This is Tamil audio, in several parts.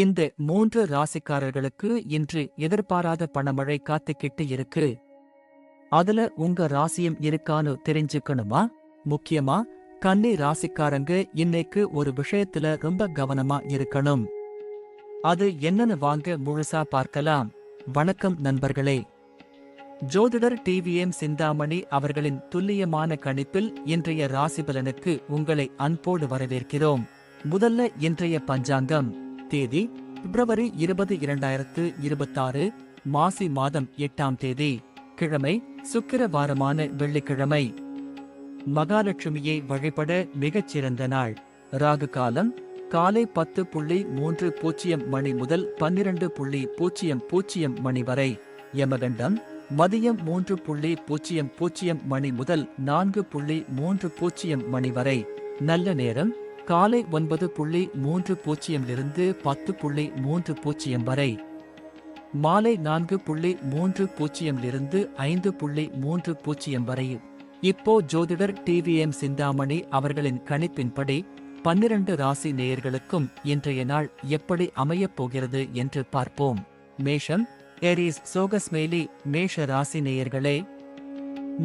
இந்த 3 ராசிக்காரர்களுக்கு இன்று எதிர்பாராத பணமழை காத்துக்கிட்டு இருக்கு. அதுல உங்க ராசியும் இருக்கான்னு தெரிஞ்சுக்கணுமா? முக்கியமா கன்னி ராசிக்காரங்க இன்னைக்கு ஒரு விஷயத்துல ரொம்ப கவனமா இருக்கணும். அது என்னன்னு வாங்க முழுசா பார்க்கலாம். வணக்கம் நண்பர்களே. ஜோதிடர் டிவிஎம் சிந்தாமணி அவர்களின் துல்லியமான கணிப்பில் இன்றைய ராசிபலனுக்கு உங்களை அன்போடு வரவேற்கிறோம். முதல்ல இன்றைய பஞ்சாங்கம். தேதி பிப்ரவரி 20, 2026, மாசி மாதம் 8ஆம் தேதி, கிழமை சுக்கிரவாரமான வெள்ளிக்கிழமை. மகாலட்சுமியை வழிபட மிகச்சிறந்த நாள். ராகு காலம் காலை 10:30 மணி முதல் 12:00 மணி வரை. யமகண்டம் மதியம் 3:00 மணி முதல் 4:30 மணி வரை. நல்ல நேரம் காலை 9:30 இருந்து 10:30 வரை. மாலை 4:30 இருந்து 5:30 வரை. இப்போ ஜோதிடர் டிவிஎம் சிந்தாமணி அவர்களின் கணிப்பின்படி 12 ராசி நேயர்களுக்கும் இன்றைய நாள் எப்படி அமையப் போகிறது என்று பார்ப்போம். மேஷம், ஏரீஸ், சோகஸ்மேலி மேஷ ராசி நேயர்களே,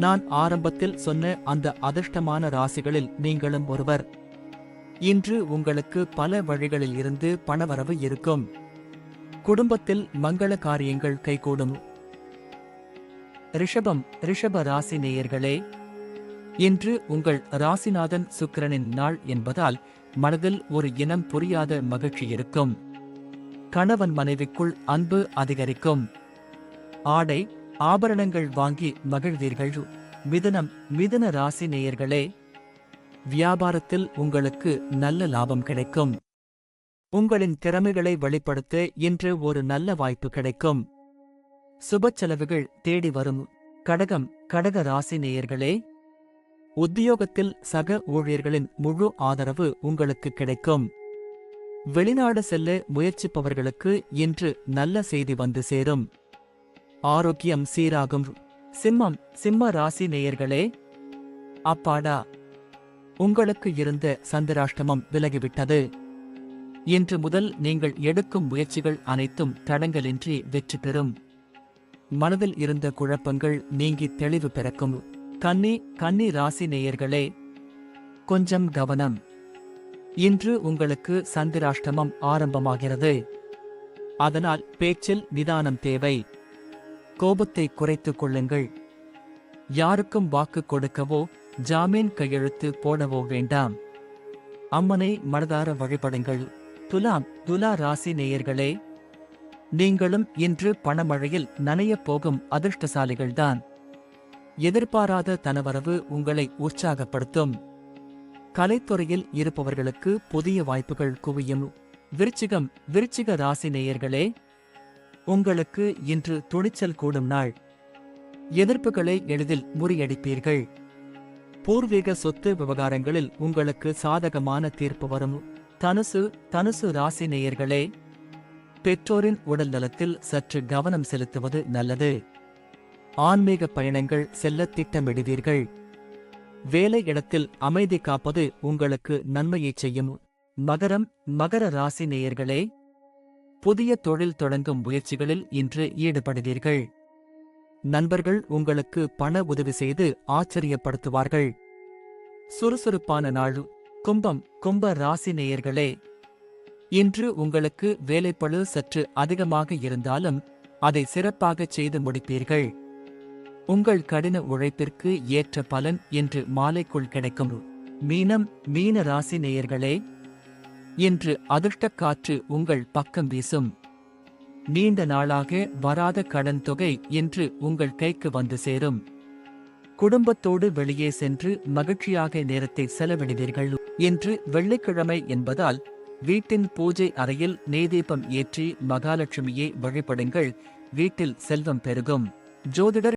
நான் ஆரம்பத்தில் சொன்ன அந்த அதிர்ஷ்டமான ராசிகளில் நீங்களும் ஒருவர். இன்று உங்களுக்கு பல வழிகளில் இருந்து பணவரவு இருக்கும். குடும்பத்தில் மங்கள காரியங்கள் கைகூடும். ரிஷபம், ரிஷப ராசி நேயர்களே, இன்று உங்கள் ராசிநாதன் சுக்கிரனின் நாள் என்பதால் மனதில் ஒரு இனம் புரியாத மகிழ்ச்சி இருக்கும். கணவன் மனைவிக்குள் அன்பு அதிகரிக்கும். ஆடை ஆபரணங்கள் வாங்கி மகிழ்வீர்கள். மிதுனம், மிதுன ராசி நேயர்களே, வியாபாரத்தில் உங்களுக்கு நல்ல லாபம் கிடைக்கும். உங்களின் திறமைகளை வெளிப்படுத்த இன்று ஒரு நல்ல வாய்ப்பு கிடைக்கும். சுப செலவுகள் தேடி வரும். கடகம், கடக ராசி நேயர்களே, உத்தியோகத்தில் சக ஊழியர்களின் முழு ஆதரவு உங்களுக்கு கிடைக்கும். வெளிநாடு செல்ல முயற்சிப்பவர்களுக்கு இன்று நல்ல செய்தி வந்து சேரும். ஆரோக்கியம் சீராகும். சிம்மம், சிம்ம ராசி நேயர்களே, அப்பாடா, உங்களுக்கு இருந்த சந்திராஷ்டமம் விலகிவிட்டது. இன்று முதல் நீங்கள் எடுக்கும் முயற்சிகள் அனைத்தும் தடங்கலின்றி வெற்றி பெறும். மனதில் இருந்த குழப்பங்கள் நீங்கி தெளிவு பிறக்கும். கன்னி, கன்னி ராசி நேயர்களே, கொஞ்சம் கவனம். இன்று உங்களுக்கு சந்திராஷ்டமம் ஆரம்பமாகிறது. அதனால் பேச்சில் நிதானம் தேவை. கோபத்தை குறைத்துக் கொள்ளுங்கள். யாருக்கும் வாக்கு கொடுக்கவோ ஜாமீன் கையெழுத்து போடவோ வேண்டாம். அம்மனை மனதார வழிபடுங்கள். துலாம், துலா ராசி நேயர்களே, நீங்களும் இன்று பணமழையில் நனையப் போகும் அதிர்ஷ்டசாலிகள்தான். எதிர்பாராத தனவரவு உங்களை உற்சாகப்படுத்தும். கலைத்துறையில் இருப்பவர்களுக்கு புதிய வாய்ப்புகள் குவியும். விருச்சிகம், விருச்சிக ராசி நேயர்களே, உங்களுக்கு இன்று துணிச்சல் கூடும் நாள். எதிர்ப்புகளை எளிதில் முறியடிப்பீர்கள். பூர்வீக சொத்து விவகாரங்களில் உங்களுக்கு சாதகமான தீர்ப்பு வரும். தனுசு, தனுசு ராசி நேயர்களே, பெற்றோரின் உடல் நலத்தில் சற்று கவனம் செலுத்துவது நல்லது. ஆன்மீக பயணங்கள் செல்ல திட்டமிடுவீர்கள். வேலை இடத்தில் அமைதி காப்பது உங்களுக்கு நன்மையை செய்யும். மகரம், மகர ராசி நேயர்களே, புதிய தொழில் தொடங்கும் முயற்சிகளில் இன்று ஈடுபடுவீர்கள். நண்பர்கள் உங்களுக்கு பண உதவி செய்து ஆச்சரியப்படுத்துவார்கள். சுறுசுறுப்பான நாள். கும்பம், கும்ப ராசி நேயர்களே, இன்று உங்களுக்கு வேலைப்பளு சற்று அதிகமாக இருந்தாலும் அதை சிறப்பாகச் செய்து முடிப்பீர்கள். உங்கள் கடின உழைப்பிற்கு ஏற்ற பலன் இன்று மாலைக்குள் கிடைக்கும். மீனம், மீன ராசி நேயர்களே, இன்று அதிர்ஷ்டக் காற்று உங்கள் பக்கம் வீசும். நீண்ட நாளாக வராத கடன் தொகை இன்று உங்கள் கைக்கு வந்து சேரும். குடும்பத்தோடு வெளியே சென்று மகிழ்ச்சியாக நேரத்தை செலவிடுவீர்கள். இன்று வெள்ளிக்கிழமை என்பதால் வீட்டின் பூஜை அறையில் நெய்தீபம் ஏற்றி மகாலட்சுமியை வழிபடுங்கள். வீட்டில் செல்வம் பெருகும். ஜோதிடர்